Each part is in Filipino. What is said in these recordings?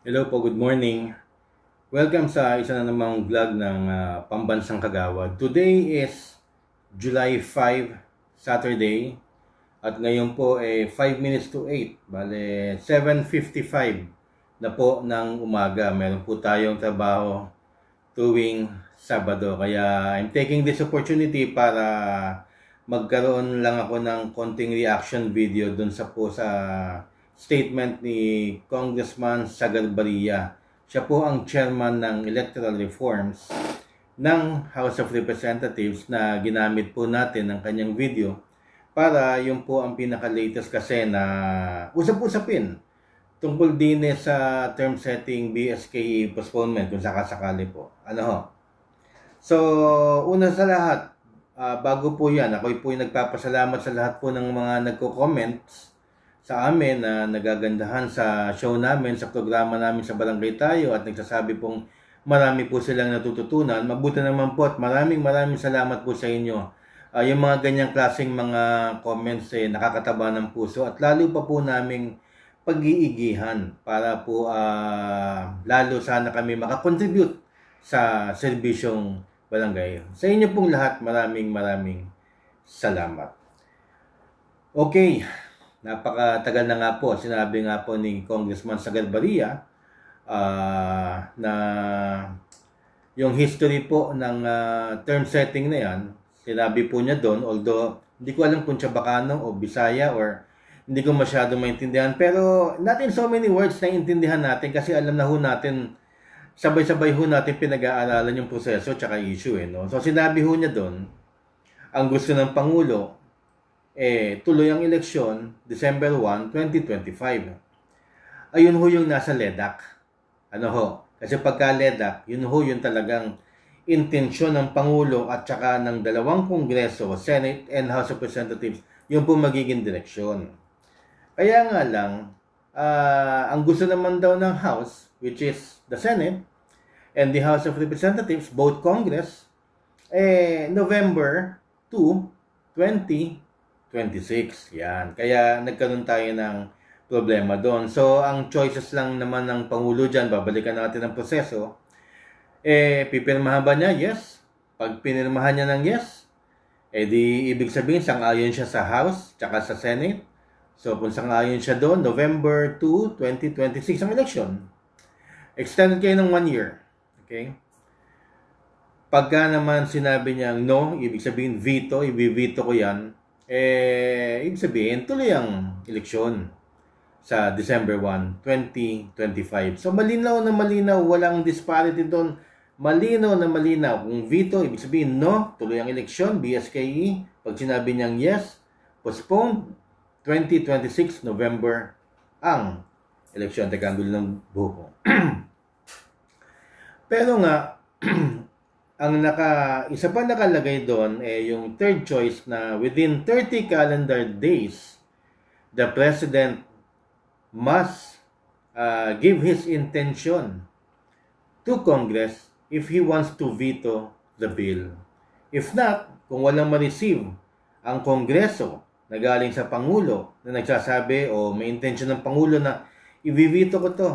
Hello po, good morning. Welcome sa isa na namang vlog ng Pambansang Kagawad. Today is July 5, Saturday. At ngayon po 5 minutes to 8. Bale, 7:55 na po ng umaga. Meron po tayong trabaho tuwing Sabado. Kaya I'm taking this opportunity para magkaroon lang ako ng konting reaction video dun sa statement ni Congressman Sagarbarilla. Siya po ang chairman ng Electoral Reforms ng House of Representatives na ginamit po natin ng kanyang video para yung po ang pinaka-latest kasi na usap-usapin tungkol din sa term setting BSKE postponement kung sakasakali po. Ano ho? So, una sa lahat, bago po yan, ako po yung nagpapasalamat sa lahat po ng mga nagko-comments sa amin na nagagandahan sa show namin, sa programa namin sa Barangay Tayo at nagsasabi pong marami po silang natututunan. Mabuti naman po at maraming salamat po sa inyo. Yung mga ganyang klaseng mga comments nakakataba ng puso at lalo pa po naming pag-iigihan para po lalo sana kami makakontribute sa serbisyong barangay. Sa inyo pong lahat, maraming salamat. Okay. Napakatagal na nga po, sinabi nga po ni Congressman Sagarbarilla na yung history po ng term setting na yan, sinabi po niya doon, although hindi ko alam kung Chabacano o Bisaya or hindi ko masyado maintindihan, pero not in so many words na intindihan natin kasi alam na ho natin, sabay-sabay ho natin pinag-aaralan yung proseso tsaka issue. No? So sinabi ho niya doon, ang gusto ng Pangulo, tuloy ang eleksyon, December 1, 2025. Ayun ho yung nasa LEDAC. Ano ho? Kasi pagka LEDAC, yun ho yung talagang intensyon ng Pangulo at saka ng dalawang Kongreso, Senate and House of Representatives, yung po magiging direksyon. Kaya nga lang, ang gusto naman daw ng House, which is the Senate, and the House of Representatives, both Congress, November 2, 2026. Yan. Kaya nagkaroon tayo ng problema doon. So, ang choices lang naman ng Pangulo dyan, babalikan natin ang proseso. Pipirmahan ba niya? Yes. Pag pinirmahan niya ng yes, di ibig sabihin, sang-ayon siya sa House, tsaka sa Senate. So, kung sang-ayon siya doon, November 2, 2026 ang election. Extended kayo ng 1 year. Okay? Pagka naman sinabi niya no, ibig sabihin veto, i-veto ko yan, ibig sabihin, tuloy ang eleksyon sa December 1, 2025. So, malinaw na malinaw, walang disparity doon. Malinaw na malinaw. Kung veto, ibig sabihin, no, tuloy ang eleksyon, BSKE. Pag sinabi niyang yes, postponed, 2026, November, ang eleksyon. Teka, ang gulo ng buhok ko. Pero nga, ang isa pa nakalagay doon yung third choice na within 30 calendar days, the President must give his intention to Congress if he wants to veto the bill. If not, kung walang ma-receive ang Kongreso na galing sa Pangulo na nagsasabi o may intention ng Pangulo na i-veto ko to,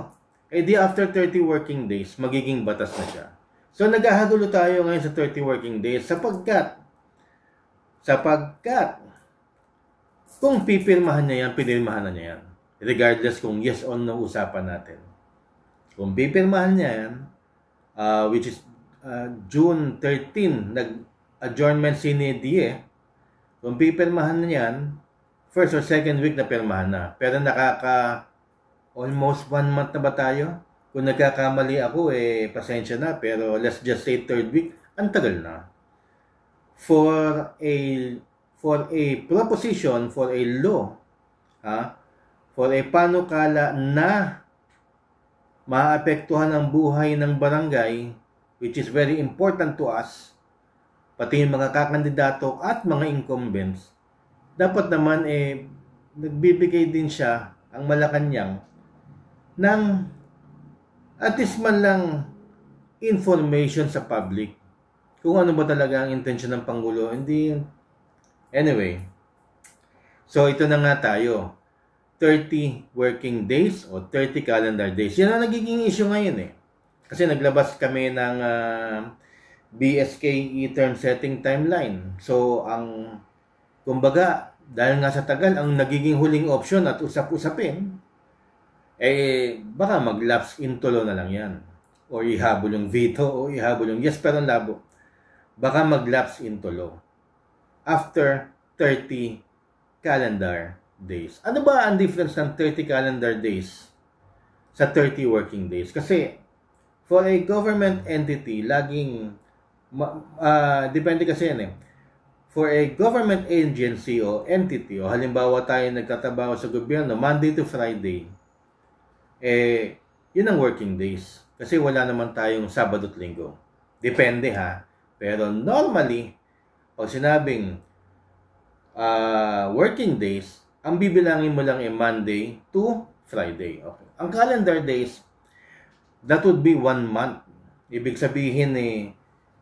di after 30 working days, magiging batas na siya. So, naghahagulo tayo ngayon sa 30 working days sapagkat kung pipirmahan niya yan, pinirmahan na niya yan. Regardless kung yes or no usapan natin. Kung pipirmahan niya yan, which is June 13, nag-adjournment sine die, kung pipirmahan niya yan, first or second week na pirmahan na. Pero almost 1 month na ba tayo? Kung nagkakamali ako, pasensya na. Pero let's just say third week, ang tagal na. For a proposition, for a law, for a panukala na maapektuhan ang buhay ng barangay, which is very important to us, pati yung mga kakandidato at mga incumbents, dapat naman nagbibigay din siya, ang Malacanang, ng at least man lang information sa public kung ano ba talaga ang intensyon ng Pangulo. Hindi. Anyway, so ito na nga tayo. 30 working days o 30 calendar days. Yan ang nagiging issue ngayon eh. Kasi naglabas kami ng BSK e-term setting timeline. So, kumbaga, dahil nga sa tagal, ang nagiging huling option at usap-usapin, baka mag-lapse in tulo na lang yan. O ihabol yung veto, o ihabol yung yes, pero labo. Baka mag-lapse in tulo. After 30 calendar days. Ano ba ang difference ng 30 calendar days sa 30 working days? Kasi, for a government entity, laging, depende kasi yan eh. For a government agency o entity, o halimbawa tayo nagtatrabaho sa gobyerno, Monday to Friday, yun ang working days. Kasi wala naman tayong Sabado at Linggo. Depende ha. Pero normally, pag sinabing working days, ang bibilangin mo lang Monday to Friday. Okay. Ang calendar days, that would be 1 month. Ibig sabihin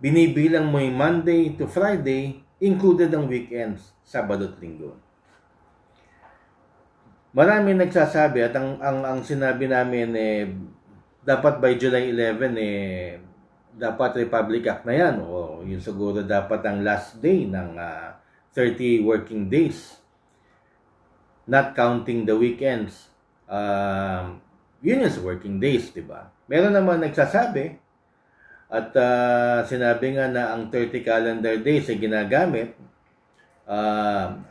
binibilang mo yung Monday to Friday, included ang weekends, Sabado at Linggo. Marami nagsasabi at ang sinabi namin dapat by July 11 dapat Republic Act na yan o yun siguro dapat ang last day ng 30 working days, not counting the weekends. Yun yung working days, diba? Meron naman nagsasabi at sinabi nga na ang 30 calendar days ay ginagamit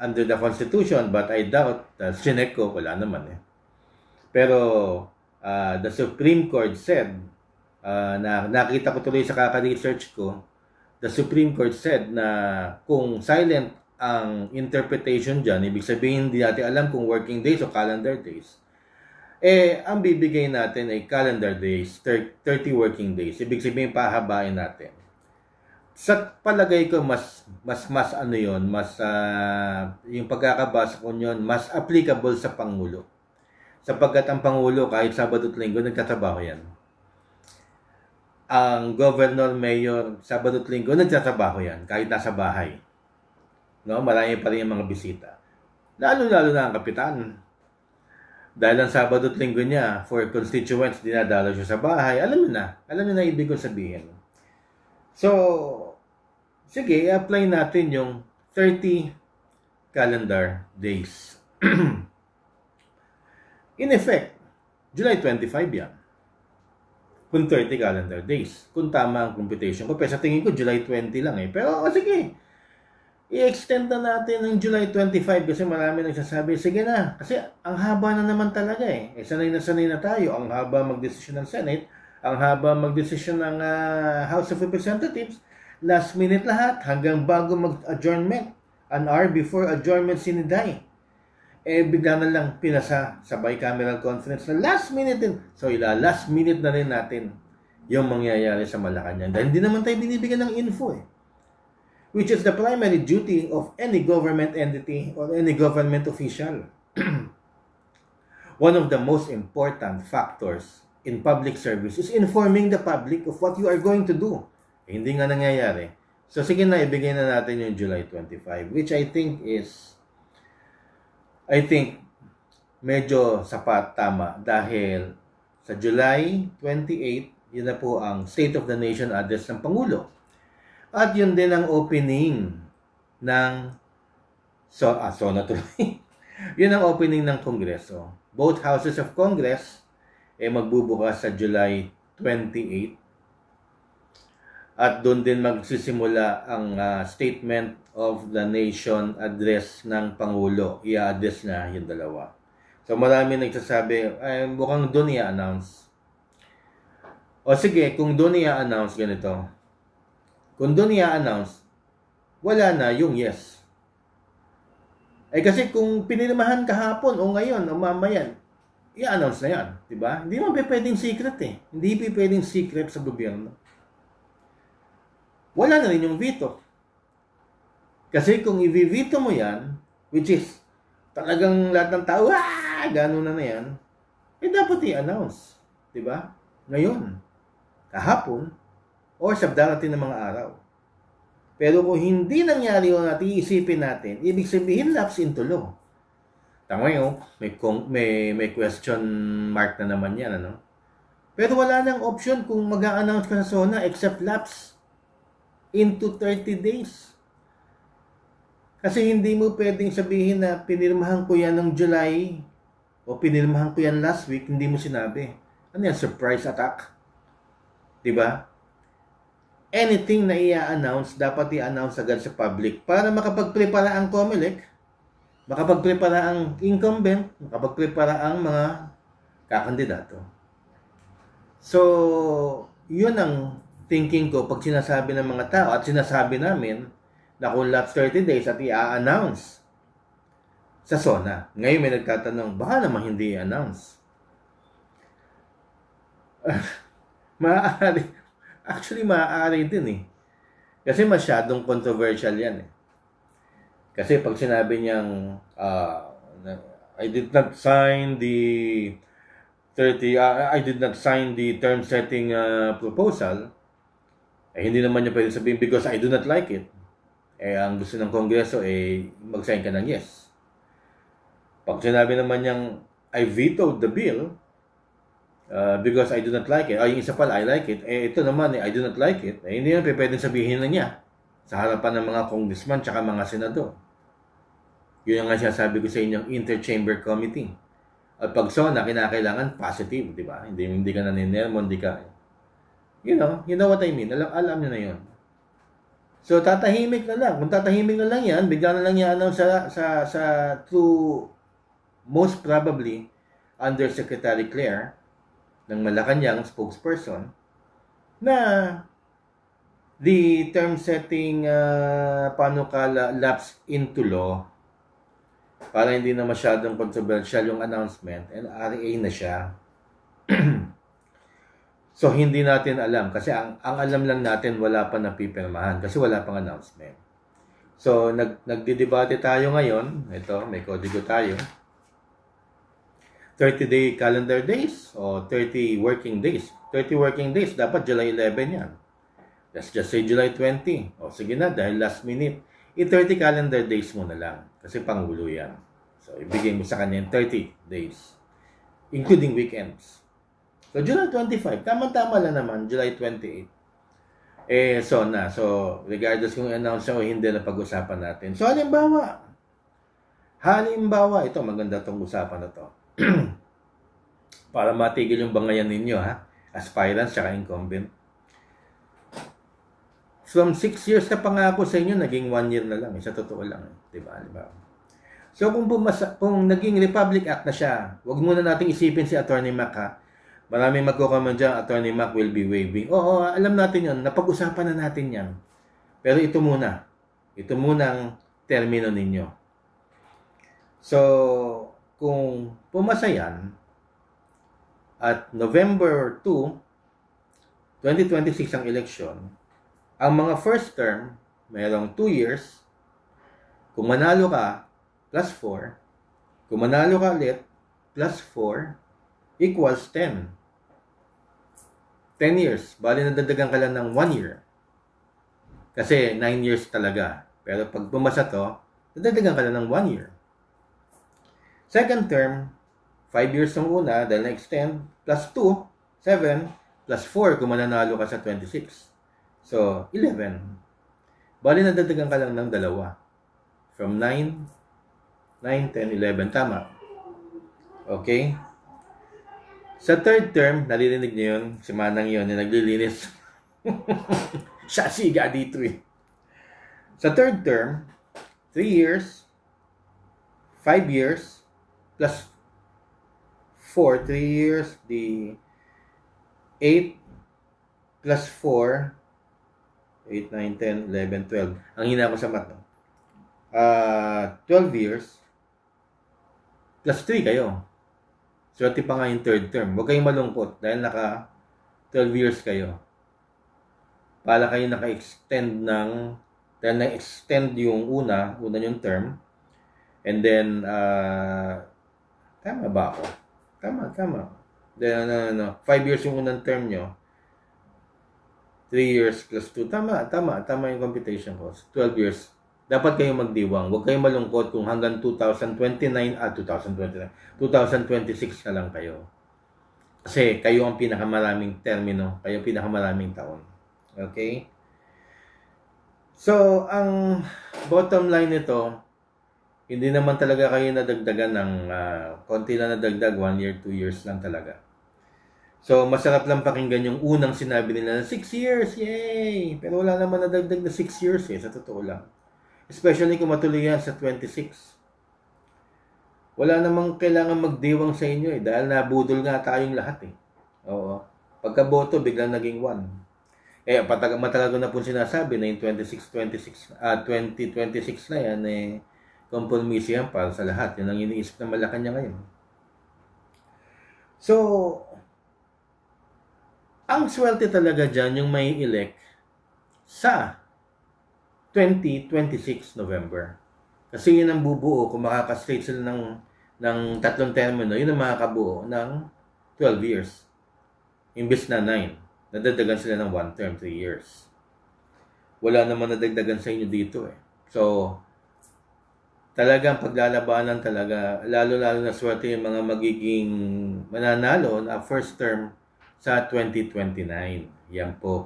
under the Constitution, but I doubt, sinek ko, wala naman Pero the Supreme Court said, na nakita ko tuloy sa kaka-research ko, the Supreme Court said na kung silent ang interpretation dyan, ibig sabihin hindi natin alam kung working days o calendar days, ang bibigay natin ay calendar days, 30 working days. Ibig sabihin pahabain natin. Sa palagay ko, mas ano yun, yung pagkakabasa ko yun, mas applicable sa Pangulo. Sapagkat ang Pangulo, kahit Sabado at Linggo, nagtatrabaho yan. Ang Governor, Mayor, Sabado at Linggo, nagtatrabaho yan, kahit nasa bahay. No, marami pa rin yung mga bisita. Lalo-lalo na ang kapitan. Dahil ang Sabado at Linggo niya, for constituents, dinadalo siya sa bahay. Alam niyo na ibig kong sabihin. So, sige, i-apply natin yung 30 calendar days. In effect, July 25 yan. Kung 30 calendar days. Kung tama ang computation ko. Pero sa tingin ko, July 20 lang Pero, sige, i-extend na natin ng July 25 kasi marami nagsasabi, sige na, kasi ang haba na naman talaga sanay na tayo, ang haba magdesisyon ng Senate, ang haba magdesisyon ng House of Representatives, last minute lahat, hanggang bago mag-adjournment, an hour before adjournment siniday. Bigla na lang pinasa sa bicameral conference na last minute din. So, last minute na rin natin yung mangyayari sa Malacanang. Dahil hindi naman tayo binibigyan ng info which is the primary duty of any government entity or any government official. One of the most important factors in public service is informing the public of what you are going to do. Hindi nga nangyayari. So sige na, ibigay na natin yung July 25, which I think medyo sapat, tama, dahil sa July 28, yun na po ang State of the Nation address ng Pangulo. At yun din ang opening ng yun ang opening ng Kongreso. Both houses of Congress magbubukas sa July 28. At doon din magsisimula ang Statement of the Nation address ng Pangulo. I-address na yung dalawa. So marami nagsasabi, mukhang doon i-announce. O sige, kung doon i-announce ganito, kung doon i-announce, wala na yung yes. Kasi kung pinirmahan kahapon o ngayon o mamayan, i-announce na yan. Diba? Hindi mo pwedeng secret Hindi pwedeng secret sa gobyerno. Wala na rin yung veto. Kasi kung i-veto mo yan, which is talagang lahat ng tao, gano'n na yan, dapat i-announce. Diba? Ngayon, kahapon, o sa darating ng mga araw. Pero kung hindi nangyari yung natin, iisipin natin, ibig sabihin lapse in tulo. Tama yun, may question mark na naman yan, ano? Pero wala nang option kung mag-a-announce ka sa SONA except lapse into 30 days. Kasi hindi mo pwedeng sabihin na pinirmahan ko yan ng July o pinirmahan ko yan last week, hindi mo sinabi. Ano yan? Surprise attack? Diba? Anything na i-announce, dapat i-announce agad sa public para makapag-prepara ang COMELEC, makapag-prepara ang incumbent, makapag-prepara ang mga kakandidato. So, yun ang thinking ko pag sinasabi ng mga tao at sinasabi namin na kung lapse 30 days at i-announce sa SONA. Ngayon may nagtatanong, baka naman hindi i-announce. Maaari. Actually, maaari din eh. Kasi masyadong controversial yan eh. Kasi pag sinabi niyang I did not sign the term setting proposal, eh hindi naman niya pwede sabihin because I do not like it. Eh ang gusto ng Kongreso eh mag-sign ka ng yes. Pag sinabi naman niyang I vetoed the bill because I do not like it, yung isa pala I like it, eh ito naman I do not like it, eh hindi naman pwedeng sabihin na niya sa harapan ng mga congressman tsaka mga senador. Yun ang nga sinasabi ko sa inyong interchamber committee. At pag SONA, kinakailangan positive, di ba? Hindi ka naninelmo, hindi ka... You know what I mean? Alam niyo na yun. So, tatahimik na lang. Kung tatahimik na lang yan, bigla na lang yan sa through, most probably, Undersecretary Claire, ng Malacanang spokesperson, na the term setting panukala lapse into law para hindi na masyadong controversial yung announcement and RA na siya. So, hindi natin alam. Kasi ang alam lang natin, wala pa napipirmahan. Kasi wala pang announcement. So, nagdidebate tayo ngayon. Ito, may kodigo tayo. 30-day calendar days o 30 working days. 30 working days, dapat July 11 yan. Let's just say July 20. O, sige na, dahil last minute. 30 calendar days mo na lang. Kasi pangulo yan. So, ibigay mo sa kanya 30 days. Including weekends. So, July 25. Tama-tama lang naman. July 28. Eh, SONA. So, regardless kung i-announce o hindi na pag-usapan natin. So, halimbawa, ito, maganda tong usapan na to. Para matigil yung bangayan ninyo, ha? Aspirants, saka incumbent. From 6 years na pangako sa inyo, naging 1 year na lang. Sa totoo lang. Diba? So, kung naging Republic Act na siya, huwag muna nating isipin si Atty. Mac, ha? Maraming magko-comment dyan, Atty. Mac will be waiving. Oo, alam natin yun. Napag-usapan na natin yan. Pero ito muna. Ito muna ang termino ninyo. So, kung pumasa yan, at November 2, 2026 ang election, ang mga first term, mayroong 2 years. Kung manalo ka, plus 4. Kung manalo ka ulit, plus 4, equals 10. 10 years. Bali, nadagdagan ka lang ng 1 year. Kasi 9 years talaga. Pero pag pumasa to, nadagdagan ka lang ng 1 year. Second term, 5 years ng una, dahil na-extend, plus 2, 7, plus 4 kung mananalo ka sa 26. So, 11. Bali, nadagdagan ka lang ng 2. From 9, 10, 11. Tama. Okay? Sa third term, nalilinig niyo yun, si Manang yun, yung naglilinis. Siya siga dito eh. Sa third term, 3 years, 5 years, plus 4, 3 years, the 8 plus 4, 8, 9, 10, 11, 12. Ang hina ko sa math. 12 years, plus 3 kayo. Swerte pa nga yung third term. Huwag kayong malungkot dahil naka 12 years kayo. Para kayo naka-extend dahil na-extend yung una yung term. And then, tama ba ako? Tama. Then, 5 years yung unang term nyo. 3 years plus 2. Tama yung computation ko. 12 years. dapat kayo magdiwang. Huwag kayong malungkot kung hanggang 2026 na lang kayo. Kasi kayo ang pinakamaraming termino, kayo pinakamaraming taon. Okay? So, ang bottom line nito, hindi naman talaga kayo nadagdagan ng konti na nadagdag, 1 year, 2 years lang talaga. So, masarap lang pakinggan yung unang sinabi nila na 6 years, yay! Pero wala naman nadagdag na 6 years sa totoo lang. Especially kung matuloy yan sa 26. Wala namang kailangan magdiwang sa inyo dahil nabudol nga tayong lahat Oo. Pagkaboto, biglang naging 1. Matagal ko na po sinasabi na yung 2026 na yan, kompromiso yan para sa lahat. Yan ang iniisip ng Malacanang ngayon. So, ang swerte talaga dyan yung may elect sa 2026 November. Kasi yun ang bubuo kung makaka-straight sila ng 3 termino, yun ang makakabuo ng 12 years. Imbes na 9. Nadagdagan sila ng 1 term, 3 years. Wala naman nadagdagan sa inyo dito So, talagang paglalabanan talaga, lalo-lalo na swerte yung mga magiging mananalo na first term sa 2029. Yan po.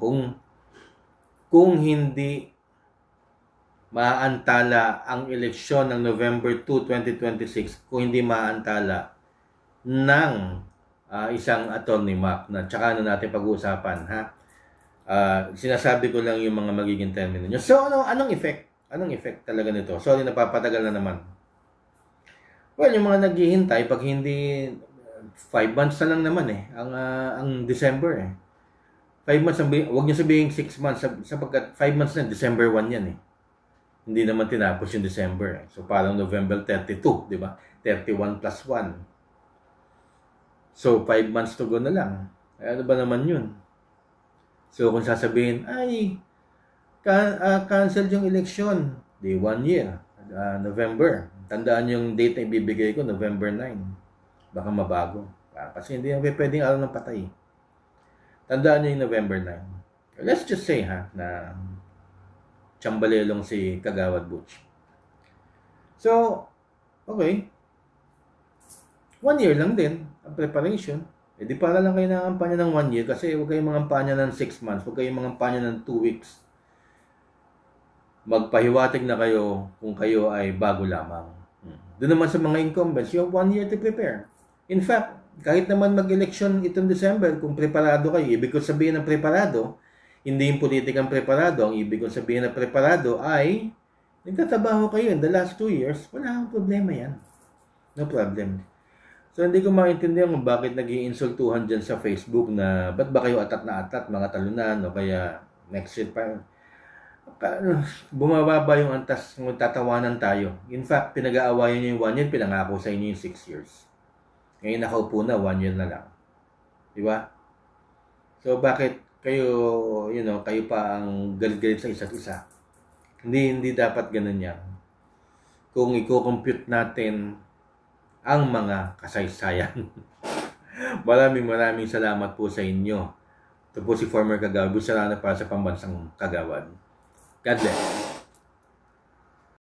Kung hindi maaantala ang eleksyon ng November 2, 2026, kung hindi maaantala ng isang attorney map na tsaka na natin pag-uusapan, sinasabi ko lang yung mga magiging termino nyo. So, anong effect? Anong effect talaga nito? Sorry, napapatagal na naman. Well, yung mga naghihintay, pag hindi 5 months na lang naman ang December 5 months, huwag nyo sabihin 6 months, sapagkat 5 months na, December 1 yan Hindi naman tinapos yung December. So, parang November 32, di ba? 31 plus 1. So, 5 months to go na lang. Ano ba naman yun? So, kung sasabihin, cancel yung election. Di 1 year. November. Tandaan yung date na ibibigay ko, November 9. Baka mabago. Kasi hindi pwedeng araw ng patay. Tandaan nyo yung November 9. Let's just say, na tsambalelong si Kagawad Butch. So, okay. 1 year lang din ang preparation. Di para lang kayo nangampanya ng 1 year kasi huwag kayong mangampanya ng 6 months. Huwag kayong mangampanya ng 2 weeks. Magpahiwatig na kayo kung kayo ay bago lamang. Doon naman sa mga incumbents, you have 1 year to prepare. In fact, kahit naman mag-election itong December, kung preparado kayo, ibig ko sabihin ng preparado, hindi yung politikang preparado. Ang ibig kong sabihin na preparado ay nagtatrabaho kayo in the last 2 years. Wala akong problema yan. No problem. So, hindi ko maintindihan kung bakit nag-iinsultuhan dyan sa Facebook na ba't ba kayo atat na atat, mga talunan, o kaya next year pa. Bumababa yung antas, tatawanan tayo. In fact, pinag-aawayan nyo yung 1 year, pinangako sa inyo yung 6 years. Ngayon nakaupo na, 1 year na lang. Diba? So, bakit kayo, kayo pa ang galit-galit sa isa't isa? Hindi dapat ganun yan. Kung i-compute natin ang mga kasaysayan. Maraming salamat po sa inyo. Ito po si former Kagawad. Busarana para sa Pambansang Kagawad. God bless.